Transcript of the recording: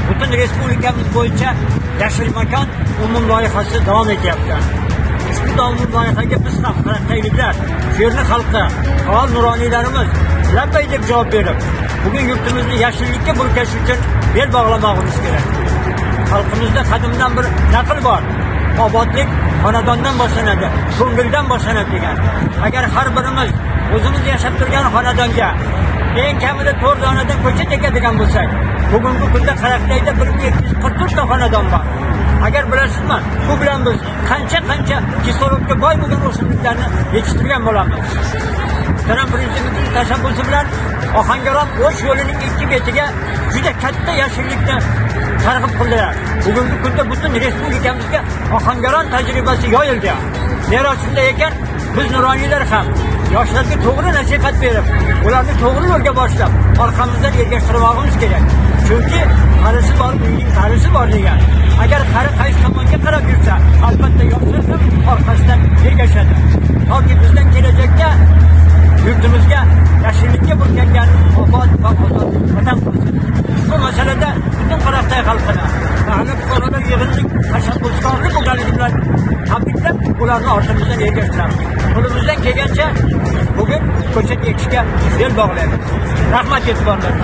butun respublikamiz bo'yicha yashil makon umum loyihasi davom etyapti. Ushbu umum loyihaga biz ham qaraqayliklar, Sherni xalqi, faol nuroniylarimiz labbay deb javob berib, bugun yurtimizni yashillikka burkash uchun bel bog'lamog'imiz kerak. Xalqimizda qadimdan bir naql bor. Obodlik xonadondan boshlanadi, ko'ngildan boshlanadi degan. Agar har birimiz o'zimiz yashab turgan xonadonga eng kamida 4 donadan ko'chat ekadigan bo'lsak, bugungi kunda Qaraqtayda 1244 ta xonadon bor. Agar bilasizmi, bu bilan biz qancha kislorodga boy bo'lgan o'simliklarni yetishtirgan bo'lamiz. Muhtaram Prezidentimizning tashabbusi bilan Ohangaron O'sh yo'lining ikki betiga juda katta yashillikni targ'ib qildilar. Bugungi kunda butun respublikamizga Ohangaron tajribasi yoyilgan. Zero shunday ekan, biz nuroniylar ham yoshlarga to'g'ri nasihat berib, ularni to'g'ri yo'lga boshlab, orqamizdan ergashtirmoqimiz kerak. Chunki qarisi bor, uyning qarisi bor degan. Agar qari qaysi tomonga qarab yursa, albatta yoshlar ham orqasidan ergashadi. Toki bizdan kelajakda yurtimizga yashillikka burkangan obod va ozod vatan qilsin. Bu masalada butun Qaraqtay xalqini mahalla fuqarolar yig'inlik tashabbuskorlik bo'lganligi bilan tabriklab, ularni ortimizdan ergashtiramiz. Qo'limizdan kelgancha bugun ko'chat ekishga bel bog'laymiz. Rahmat e'tiborlarga.